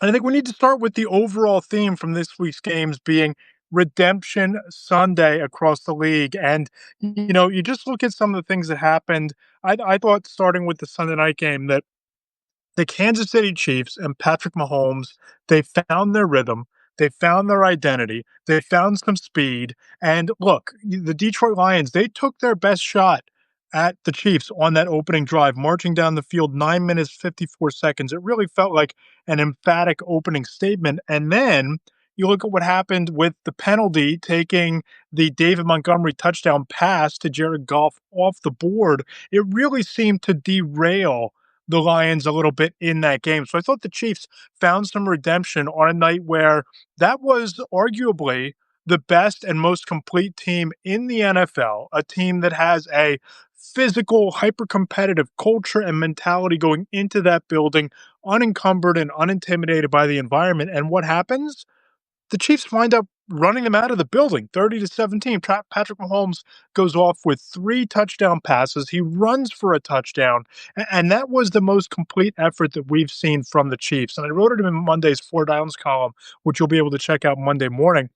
And I think we need to start with the overall theme from this week's games being Redemption Sunday across the league. And, you just look at some of the things that happened. I thought starting with the Sunday night game that the Kansas City Chiefs and Patrick Mahomes, they found their rhythm, they found their identity, they found some speed. And look, the Detroit Lions, they took their best shot at the Chiefs on that opening drive, marching down the field 9 minutes, 54 seconds. It really felt like an emphatic opening statement. And then you look at what happened with the penalty, taking the David Montgomery touchdown pass to Jared Goff off the board. It really seemed to derail the Lions a little bit in that game. So I thought the Chiefs found some redemption on a night where that was arguably the best and most complete team in the NFL, a team that has a physical, hyper competitive culture and mentality going into that building, unencumbered and unintimidated by the environment. And what happens? The Chiefs wind up running them out of the building 30-17. Patrick Mahomes goes off with three touchdown passes. He runs for a touchdown. And that was the most complete effort that we've seen from the Chiefs. And I wrote it in Monday's Four Downs column, which you'll be able to check out Monday morning.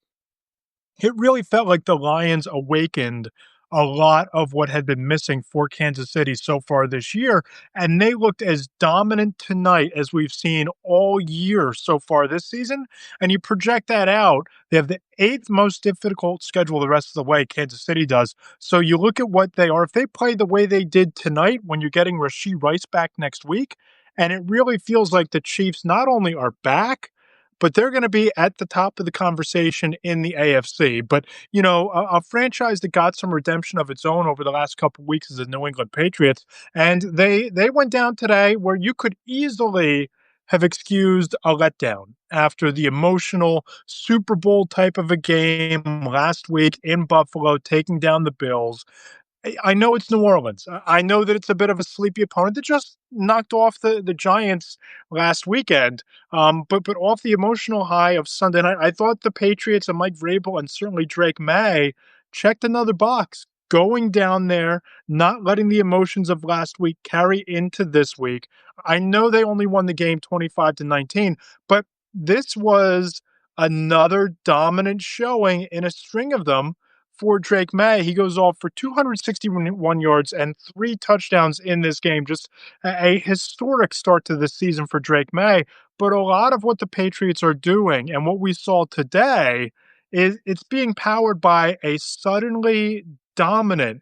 It really felt like the Lions awakened a lot of what had been missing for Kansas City so far this year, and they looked as dominant tonight as we've seen all year so far this season. And you project that out, they have the eighth most difficult schedule the rest of the way, Kansas City does. So you look at what they are. If they play the way they did tonight, when you're getting Rashee Rice back next week, and it really feels like the Chiefs not only are back, but they're going to be at the top of the conversation in the AFC. But, a franchise that got some redemption of its own over the last couple of weeks is the New England Patriots. And they went down today where you could easily have excused a letdown after the emotional Super Bowl type of a game last week in Buffalo, taking down the Bills. I know it's New Orleans. I know that it's a bit of a sleepy opponent that just knocked off the Giants last weekend. But off the emotional high of Sunday night, I thought the Patriots and Mike Vrabel and certainly Drake May checked another box. Going down there, not letting the emotions of last week carry into this week. I know they only won the game 25-19, but this was another dominant showing in a string of them for Drake May. He goes off for 261 yards and three touchdowns in this game. Just a historic start to the season for Drake May. But a lot of what the Patriots are doing and what we saw today is it's being powered by dominant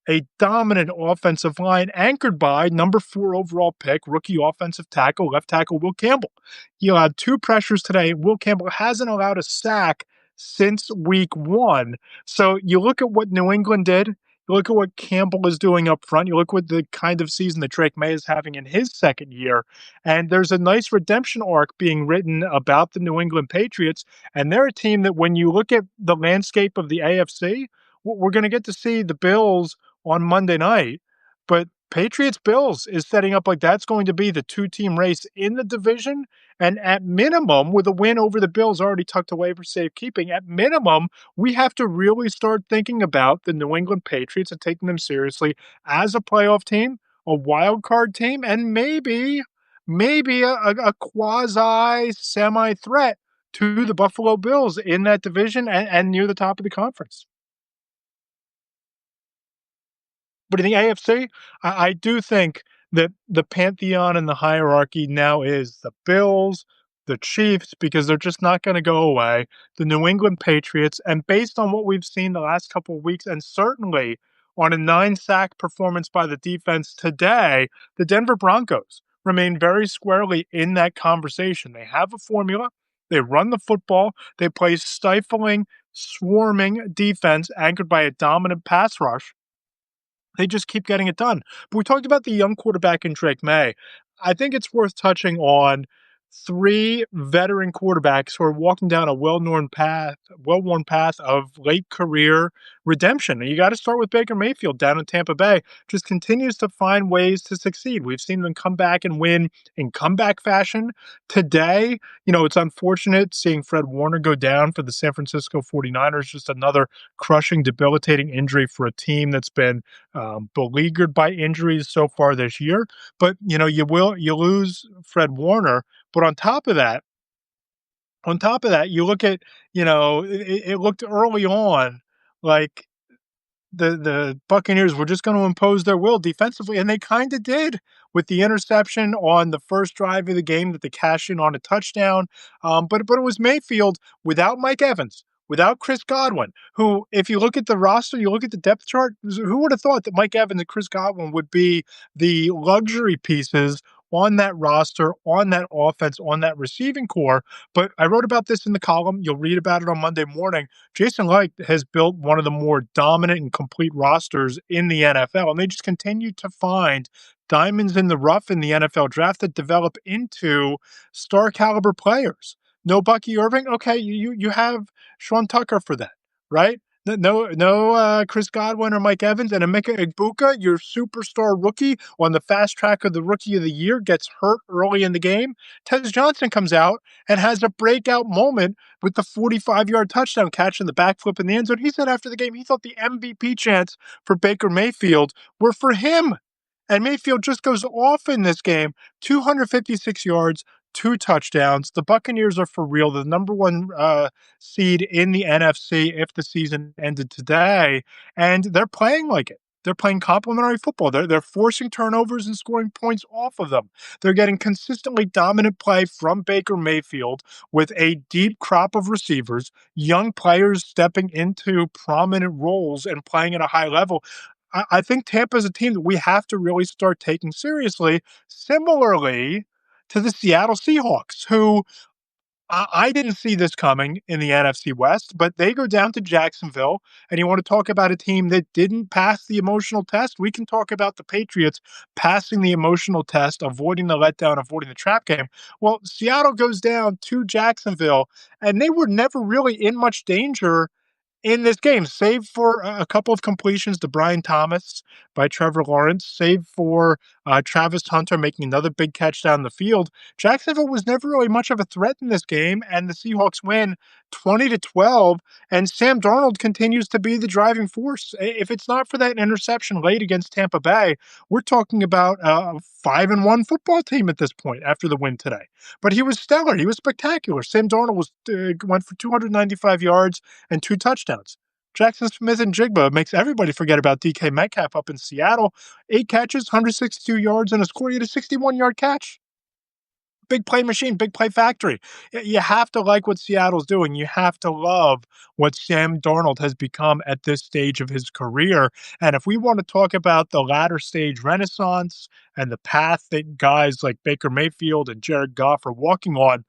a dominant offensive line anchored by number 4 overall pick, rookie offensive tackle, left tackle Will Campbell. He allowed two pressures today. Will Campbell hasn't allowed a sack since week 1. So you look at what New England did, you look at what Campbell is doing up front, you look what the kind of season that Drake May is having in his second year, and there's a nice redemption arc being written about the New England Patriots, and they're a team that when you look at the landscape of the AFC, we're going to get to see the Bills on Monday night. But Patriots Bills is setting up like that's going to be the two-team race in the division. And at minimum, with a win over the Bills already tucked away for safekeeping, at minimum, we have to really start thinking about the New England Patriots and taking them seriously as a playoff team, a wild card team, and maybe a quasi semi threat to the Buffalo Bills in that division and near the top of the conference. But in the AFC, I do think that the pantheon and the hierarchy now is the Bills, the Chiefs, because they're just not going to go away, the New England Patriots, and based on what we've seen the last couple of weeks, and certainly on a 9-sack performance by the defense today, the Denver Broncos remain very squarely in that conversation. They have a formula. They run the football. They play stifling, swarming defense anchored by a dominant pass rush. They just keep getting it done. But we talked about the young quarterback in Drake May. I think it's worth touching on three veteran quarterbacks who are walking down a well-worn path of late career redemption. And you got to start with Baker Mayfield down in Tampa Bay. Just continues to find ways to succeed. We've seen them come back and win in comeback fashion. Today, it's unfortunate seeing Fred Warner go down for the San Francisco 49ers. Just another crushing, debilitating injury for a team that's been beleaguered by injuries so far this year. But you lose Fred Warner, But on top of that, you look at, it looked early on like the Buccaneers were just gonna impose their will defensively, and they kinda did with the interception on the first drive of the game that they cashed in on a touchdown. But it was Mayfield without Mike Evans, without Chris Godwin, who, if you look at the roster, you look at the depth chart, who would have thought that Mike Evans and Chris Godwin would be the luxury pieces on that roster, on that offense, on that receiving core? But I wrote about this in the column. You'll read about it on Monday morning. Jason Licht has built one of the more dominant and complete rosters in the NFL, and they just continue to find diamonds in the rough in the NFL draft that develop into star caliber players. No Bucky Irving, okay, you have Sean Tucker for that, right? No, Chris Godwin or Mike Evans, and Emeka Egbuka, your superstar rookie on the fast track of the Rookie of the Year, gets hurt early in the game. Tez Johnson comes out and has a breakout moment with the 45-yard touchdown catch and the backflip in the end zone. He said after the game he thought the MVP chants for Baker Mayfield were for him. And Mayfield just goes off in this game, 256 yards, two touchdowns. The Buccaneers are for real. The number one seed in the NFC if the season ended today, and they're playing like it. They're playing complementary football. They're forcing turnovers and scoring points off of them. They're getting consistently dominant play from Baker Mayfield with a deep crop of receivers, young players stepping into prominent roles and playing at a high level. I think Tampa is a team that we have to really start taking seriously, similarly to the Seattle Seahawks, who I didn't see this coming in the NFC West, but they go down to Jacksonville. And you want to talk about a team that didn't pass the emotional test? We can talk about the Patriots passing the emotional test, avoiding the letdown, avoiding the trap game. Well, Seattle goes down to Jacksonville, and they were never really in much danger in this game, save for a couple of completions to Brian Thomas by Trevor Lawrence, save for Travis Hunter making another big catch down the field. Jacksonville was never really much of a threat in this game, and the Seahawks win 20-12. And Sam Darnold continues to be the driving force. If it's not for that interception late against Tampa Bay, we're talking about a 5-1 football team at this point after the win today. But he was stellar. He was spectacular. Sam Darnold went for 295 yards and two touchdowns. Jackson Smith and Jigba makes everybody forget about DK Metcalf up in Seattle. 8 catches, 162 yards, and a score. He had a 61-yard catch. Big play machine, big play factory. You have to like what Seattle's doing. You have to love what Sam Darnold has become at this stage of his career. And if we want to talk about the latter stage renaissance and the path that guys like Baker Mayfield and Jared Goff are walking on,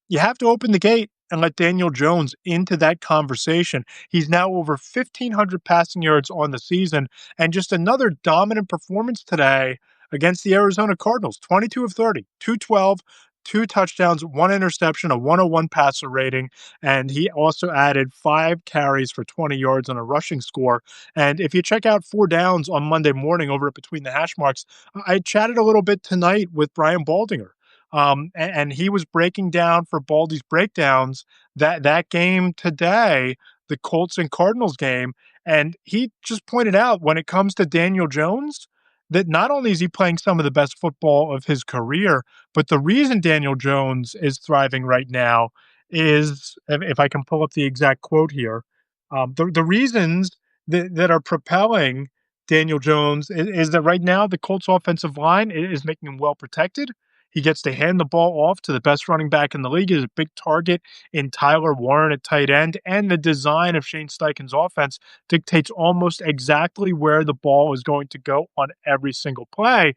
you have to open the gate and let Daniel Jones into that conversation. He's now over 1,500 passing yards on the season, and just another dominant performance today against the Arizona Cardinals. 22 of 30, 212, two touchdowns, one interception, a 101 passer rating, and he also added 5 carries for 20 yards on a rushing score. And if you check out Four Downs on Monday morning over at Between the Hash Marks, I chatted a little bit tonight with Brian Baldinger. And he was breaking down for Baldy's breakdowns that game today, the Colts and Cardinals game, and he just pointed out when it comes to Daniel Jones that not only is he playing some of the best football of his career, but the reason Daniel Jones is thriving right now is, if I can pull up the exact quote here, the reasons that are propelling Daniel Jones is that right now the Colts offensive line is making him well protected. He gets to hand the ball off to the best running back in the league. He's a big target in Tyler Warren at tight end. And the design of Shane Steichen's offense dictates almost exactly where the ball is going to go on every single play.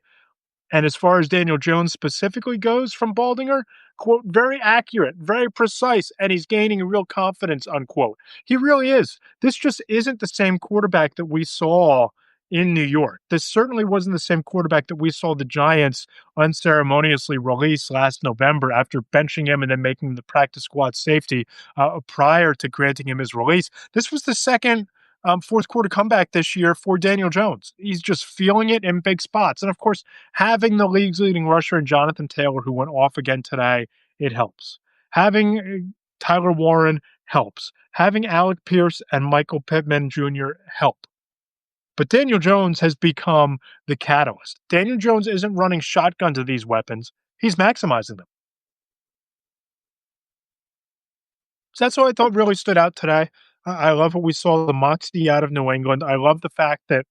And as far as Daniel Jones specifically goes from Baldinger, quote, very accurate, very precise, and he's gaining real confidence, unquote. He really is. This just isn't the same quarterback that we saw in New York. This certainly wasn't the same quarterback that we saw the Giants unceremoniously release last November after benching him and then making him the practice squad safety prior to granting him his release. This was the second fourth quarter comeback this year for Daniel Jones. He's just feeling it in big spots. And of course, having the league's leading rusher in Jonathan Taylor, who went off again today, it helps. Having Tyler Warren helps. Having Alec Pierce and Michael Pittman Jr. help. But Daniel Jones has become the catalyst. Daniel Jones isn't running shotgun to these weapons. He's maximizing them. So that's what I thought really stood out today. I love what we saw the moxie out of New England. I love the fact that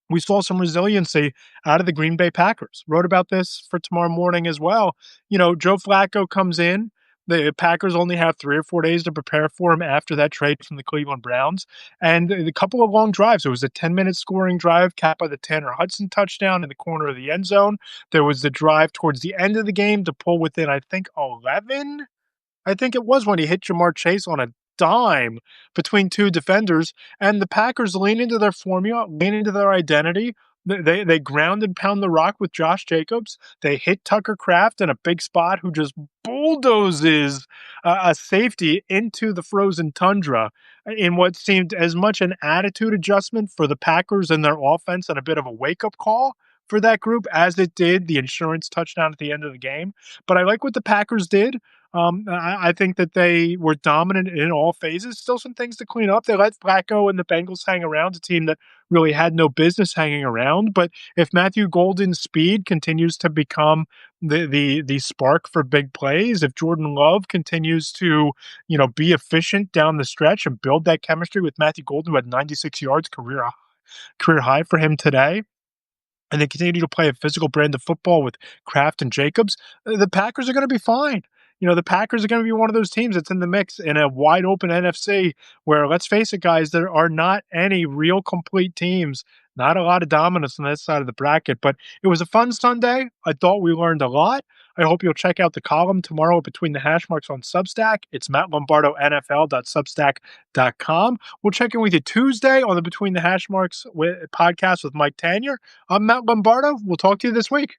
we saw some resiliency out of the Green Bay Packers. Wrote about this for tomorrow morning as well. Joe Flacco comes in. The Packers only have 3 or 4 days to prepare for him after that trade from the Cleveland Browns. And a couple of long drives. It was a 10-minute scoring drive capped by the Tanner Hudson touchdown in the corner of the end zone. There was the drive towards the end of the game to pull within, I think, 11. I think it was when he hit Jamar Chase on a dime between two defenders, and the Packers lean into their formula, lean into their identity. They ground and pound the rock with Josh Jacobs. They hit Tucker Kraft in a big spot, who just bulldozes a safety into the frozen tundra in what seemed as much an attitude adjustment for the Packers and their offense and a bit of a wake up call for that group as it did the insurance touchdown at the end of the game. But I like what the Packers did. I think that they were dominant in all phases. Still some things to clean up. They let Flacco and the Bengals hang around, a team that really had no business hanging around. But if Matthew Golden's speed continues to become the spark for big plays, if Jordan Love continues to be efficient down the stretch and build that chemistry with Matthew Golden, who had 96 yards, career high for him today, and they continue to play a physical brand of football with Kraft and Jacobs, the Packers are going to be fine. The Packers are going to be one of those teams that's in the mix in a wide open NFC where, let's face it, guys, there are not any real complete teams, not a lot of dominance on that side of the bracket. But it was a fun Sunday. I thought we learned a lot. I hope you'll check out the column tomorrow between the hash marks on Substack. It's Matt Lombardo NFL.substack.com. We'll check in with you Tuesday on the Between the Hash Marks podcast with Mike Tanier. I'm Matt Lombardo. We'll talk to you this week.